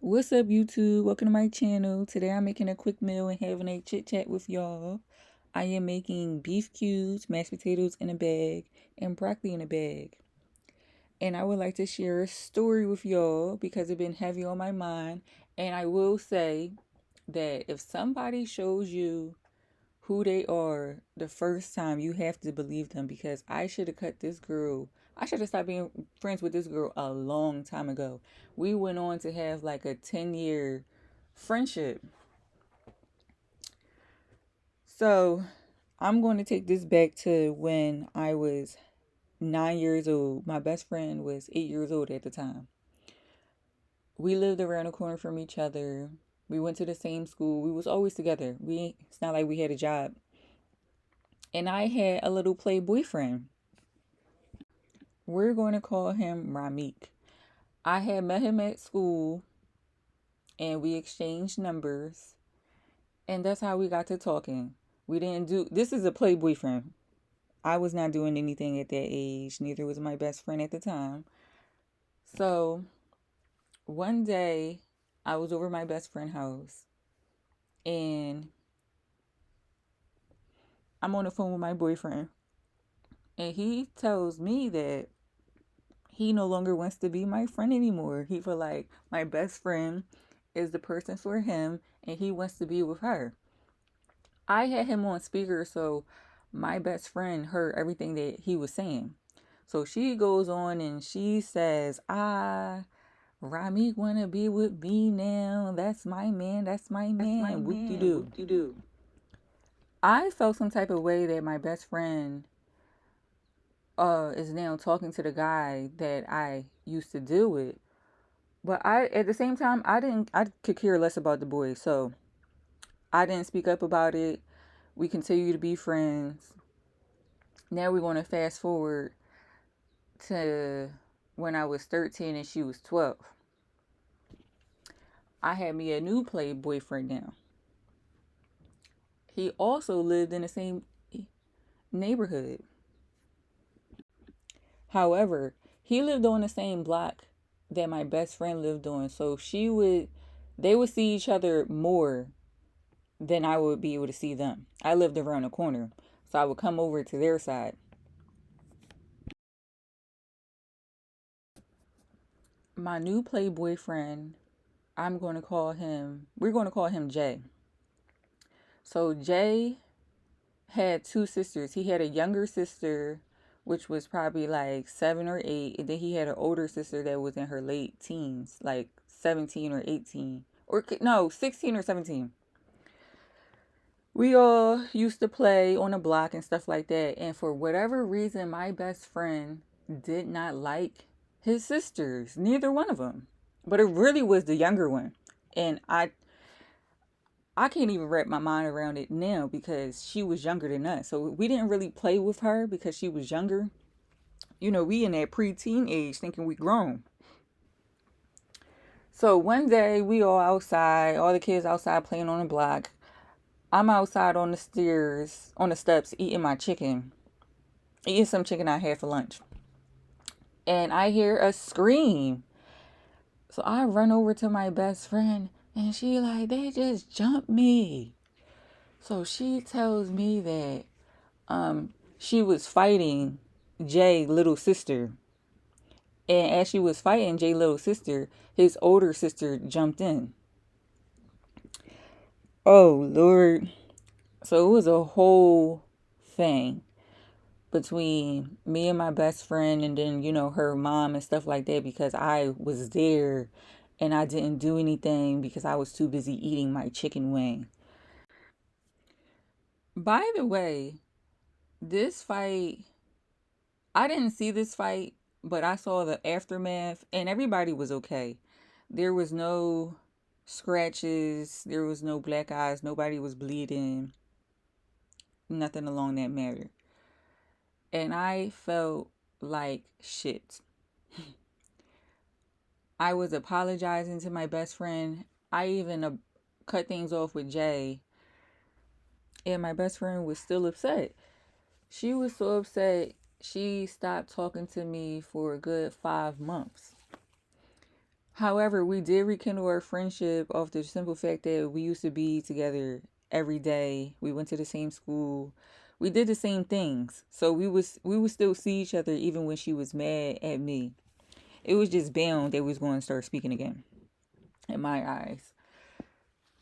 What's up, YouTube? Welcome to my channel. Today I'm making a quick meal and having a chit chat with y'all. I am making beef cubes, mashed potatoes in a bag, and broccoli in a bag. And I would like to share a story with y'all because it's been heavy on my mind. And I will say that if somebody shows you who they are the first time, you have to believe them, because I should have cut this girl. I should have stopped being friends with this girl a long time ago. We went on to have like a 10-year friendship. So I'm going to take this back to when I was 9 years old. My best friend was 8 years old at the time. We lived around the corner from each other. We went to the same school. We was always together. It's not like we had a job. And I had a little play boyfriend. We're going to call him Ramik. I had met him at school and we exchanged numbers, and that's how we got to talking. We didn't do this is a play boyfriend. I was not doing anything at that age, neither was my best friend at the time. So one day I was over my best friend's house and I'm on the phone with my boyfriend, and he tells me that he no longer wants to be my friend anymore. He feel like my best friend is the person for him and he wants to be with her. I had him on speaker, so my best friend heard everything that he was saying. So she goes on and she says, Rami wanna be with me now. That's my man. That's my man. Whoop de doo. You do. I felt some type of way that my best friend is now talking to the guy that I used to deal with. But I at the same time I could care less about the boy. So I didn't speak up about it. We continue to be friends. Now we're going to fast forward to when I was 13 and she was 12. I had me a new play boyfriend now. He also lived in the same neighborhood. However, he lived on the same block that my best friend lived on. So they would see each other more than I would be able to see them. I lived around the corner. So I would come over to their side. My new play boyfriend, we're going to call him Jay. So Jay had two sisters. He had a younger sister, which was probably like 7 or 8, and then he had an older sister that was in her late teens, like 17 or 18, or no, 16 or 17. We all used to play on the block and stuff like that. And for whatever reason, my best friend did not like his sisters, neither one of them. But it really was the younger one. And I can't even wrap my mind around it now because she was younger than us. So we didn't really play with her because she was younger. You know, we in that preteen age thinking we grown. So one day we all outside, all the kids outside playing on the block. I'm outside on the stairs, on the steps, eating my chicken. Eating some chicken I had for lunch. And I hear a scream. So I run over to my best friend and she like, they just jumped me. So she tells me that she was fighting Jay's little sister. And as she was fighting Jay's little sister, his older sister jumped in. Oh, Lord. So it was a whole thing between me and my best friend and then, her mom and stuff like that, because I was there and I didn't do anything because I was too busy eating my chicken wing. By the way, this fight, I didn't see this fight, but I saw the aftermath and everybody was okay. There was no scratches, there was no black eyes, nobody was bleeding, nothing along that matter. And I felt like shit. I was apologizing to my best friend. I even cut things off with Jay, and my best friend was still upset. She was so upset, she stopped talking to me for a good 5 months. However, we did rekindle our friendship off the simple fact that we used to be together every day. We went to the same school. We did the same things. So we would still see each other even when she was mad at me. It was just bound that we was going to start speaking again in my eyes.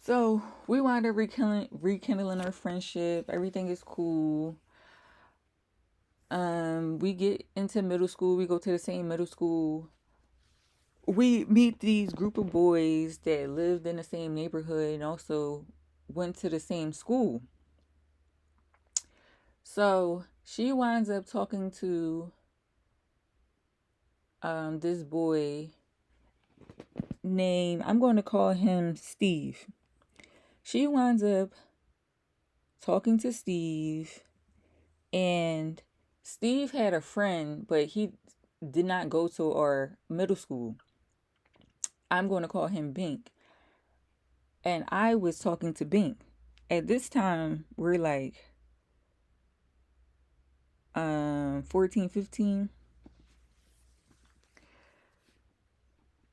So we wound up rekindling our friendship. Everything is cool. We get into middle school. We go to the same middle school. We meet these group of boys that lived in the same neighborhood and also went to the same school. So she winds up talking to this boy named, I'm going to call him Steve. She winds up talking to Steve, and Steve had a friend, but he did not go to our middle school. I'm going to call him Bink. And I was talking to Bink. At this time, we're like 14, 15.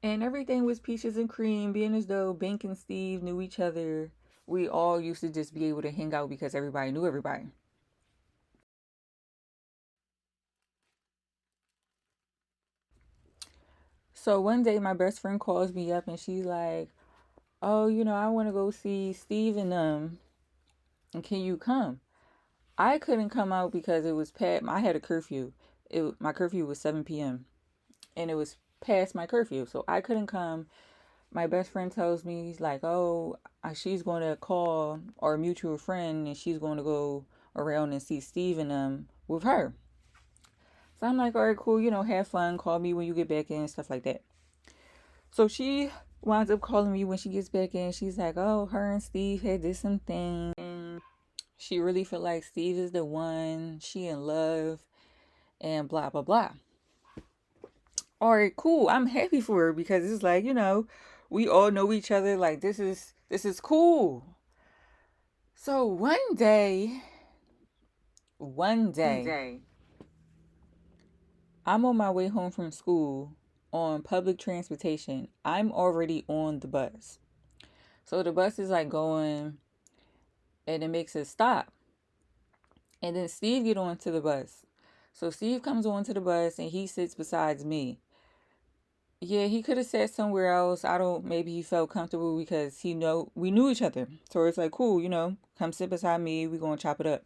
And everything was peaches and cream, being as though Bink and Steve knew each other. We all used to just be able to hang out because everybody knew everybody. So one day my best friend calls me up and she's like, "Oh, I want to go see Steve and them. And can you come?" I couldn't come out because it was past. I had a curfew. My curfew was 7 p.m. and it was past my curfew, so I couldn't come. My best friend tells me, he's like, "Oh, she's going to call our mutual friend and she's going to go around and see Steve and them with her." So I'm like, "All right, cool. Have fun. Call me when you get back in, stuff like that." So she winds up calling me when she gets back in. She's like, "Oh, her and Steve had did some things. She really feel like Steve is the one. She in love and blah blah blah." All right, cool. I'm happy for her because it's like, we all know each other. Like this is cool. So one day, I'm on my way home from school on public transportation. I'm already on the bus. So the bus is like going and it makes it stop. And then Steve get onto the bus. So Steve comes onto the bus and he sits beside me. Yeah, he could have sat somewhere else. I don't. Maybe he felt comfortable because we knew each other. So it's like cool, come sit beside me. We gonna chop it up.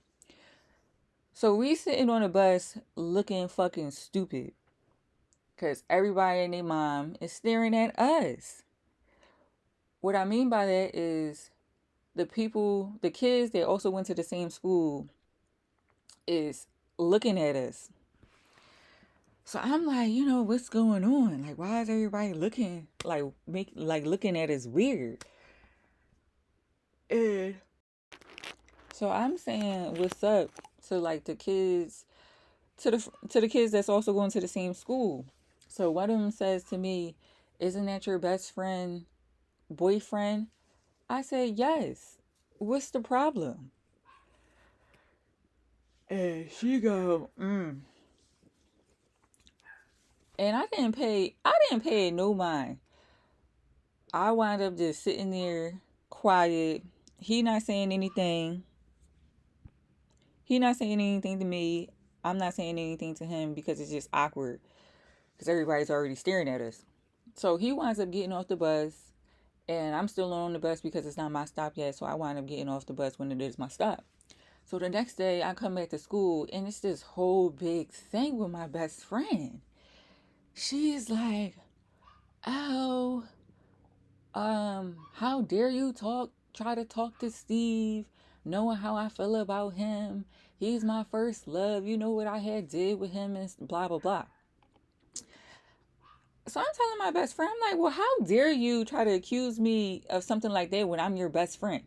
So we sitting on the bus looking fucking stupid because everybody and their mom is staring at us. What I mean by that is the kids that also went to the same school is looking at us. So I'm like, what's going on? Like, why is everybody looking looking at us weird? And so I'm saying, what's up to like the kids, to the kids that's also going to the same school. So one of them says to me, "Isn't that your best friend boyfriend?" I said, "Yes. What's the problem?" And she go, mm. And I didn't pay it no mind. I wound up just sitting there quiet. He not saying anything. He not saying anything to me. I'm not saying anything to him because it's just awkward because everybody's already staring at us. So he winds up getting off the bus, and I'm still on the bus because it's not my stop yet. So I wind up getting off the bus when it is my stop. So the next day I come back to school, and it's this whole big thing with my best friend. She's like, "Oh, how dare you try to talk to Steve, knowing how I feel about him. He's my first love. You know what I had did with him and blah blah blah." So I'm telling my best friend, I'm like, "Well, how dare you try to accuse me of something like that when I'm your best friend?"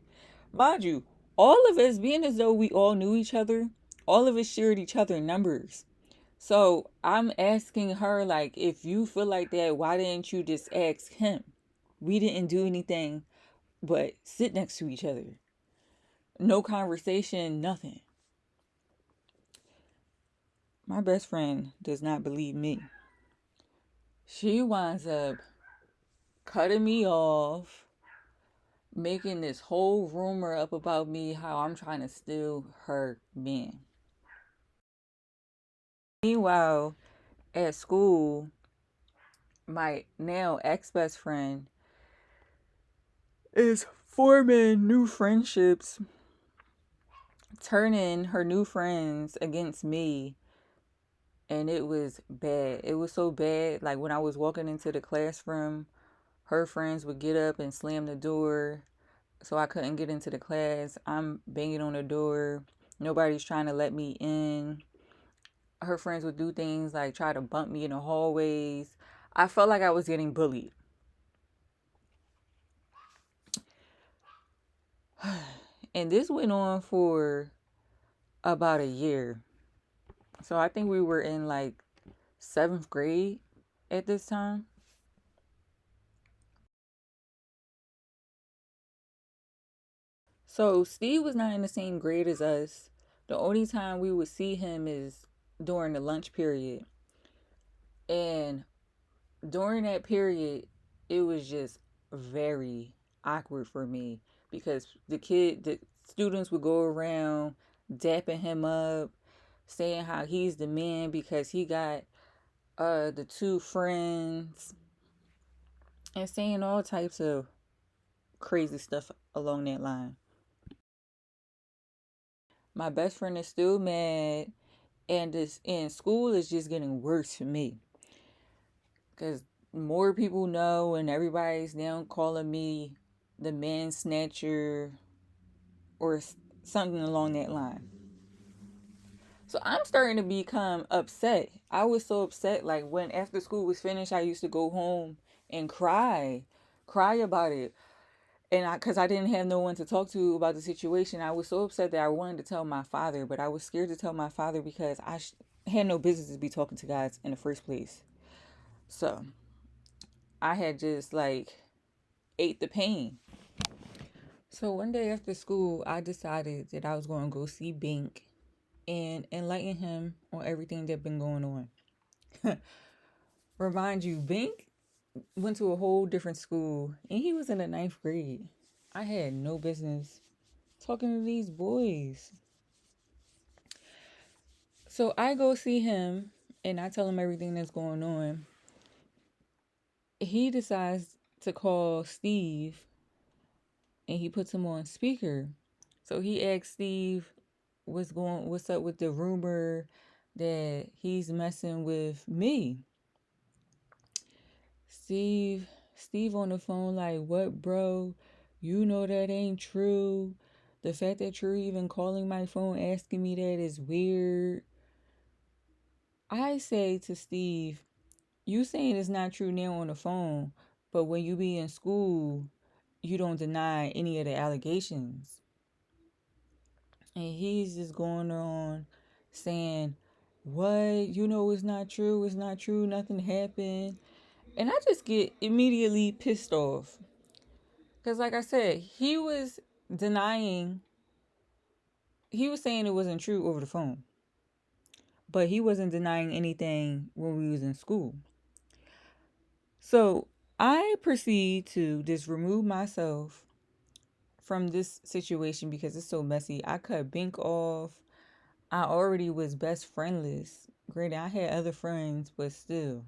Mind you, all of us, being as though we all knew each other, all of us shared each other numbers. So I'm asking her, like, if you feel like that, why didn't you just ask him? We didn't do anything but sit next to each other. No conversation, nothing. My best friend does not believe me. She winds up cutting me off, making this whole rumor up about me how I'm trying to steal her man. Meanwhile, at school, my now ex best friend is forming new friendships, turning her new friends against me. And it was bad. It was so bad. Like when I was walking into the classroom, her friends would get up and slam the door so I couldn't get into the class. I'm banging on the door. Nobody's trying to let me in. Her friends would do things like try to bump me in the hallways. I felt like I was getting bullied. And this went on for about a year. So I think we were in like 7th grade at this time. So Steve was not in the same grade as us. The only time we would see him is during the lunch period. And during that period, it was just very awkward for me because the students would go around dapping him up, saying how he's the man because he got the two friends, and saying all types of crazy stuff along that line. My best friend is still mad, and this in school is just getting worse for me because more people know, and everybody's now calling me the man snatcher or something along that line. So I'm starting to become upset. I was so upset. Like when after school was finished, I used to go home and cry about it. And because I didn't have no one to talk to about the situation, I was so upset that I wanted to tell my father, but I was scared to tell my father because had no business to be talking to guys in the first place. So I had just like ate the pain. So one day after school, I decided that I was going to go see Bink and enlighten him on everything that been going on. Remind you, Bink went to a whole different school and he was in the 9th grade. I had no business talking to these boys. So I go see him and I tell him everything that's going on. He decides to call Steve and he puts him on speaker. So he asks Steve what's up with the rumor that he's messing with me. Steve on the phone like, "What, bro? You know that ain't true. The fact that you're even calling my phone asking me that is weird." I say to Steve, "You saying it's not true now on the phone, but when you be in school, you don't deny any of the allegations." And he's just going on saying, "What? You know it's not true. It's not true. Nothing happened." And I just get immediately pissed off. Because, like I said, denying, he was saying it wasn't true over the phone. But he wasn't denying anything when we was in school. So I proceed to just remove myself from this situation because it's so messy. I cut Bink off. I already was best friendless. Granted, I had other friends, but still.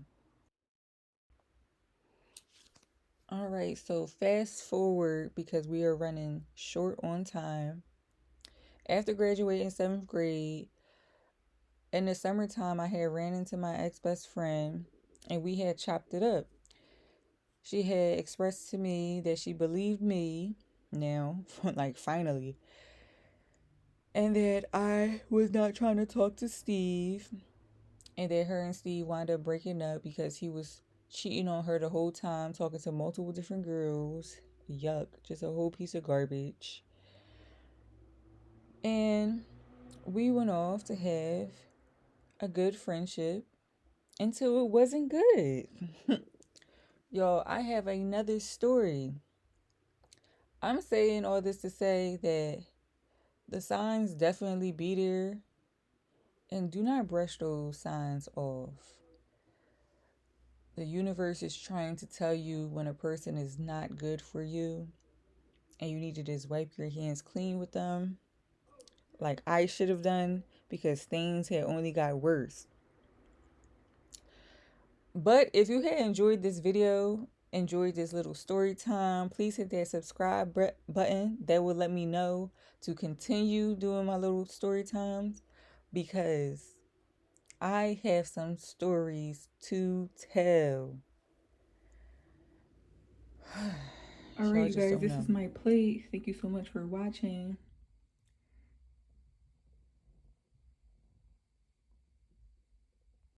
All right, so fast forward because we are running short on time. After graduating 7th grade, in the summertime, I had ran into my ex best friend and we had chopped it up. She had expressed to me that she believed me now, like finally, and that I was not trying to talk to Steve, and that her and Steve wound up breaking up because he was cheating on her the whole time, talking to multiple different girls. Yuck, just a whole piece of garbage. And we went off to have a good friendship until it wasn't good. Y'all, I have another story. I'm saying all this to say that the signs definitely be there, and do not brush those signs off. The universe is trying to tell you when a person is not good for you and you need to just wipe your hands clean with them, like I should have done, because things had only got worse. But if you had enjoyed this video, enjoyed this little story time, please hit that subscribe button. That will let me know to continue doing my little story times, because I have some stories to tell. All right, you guys, this is my plate. Thank you so much for watching.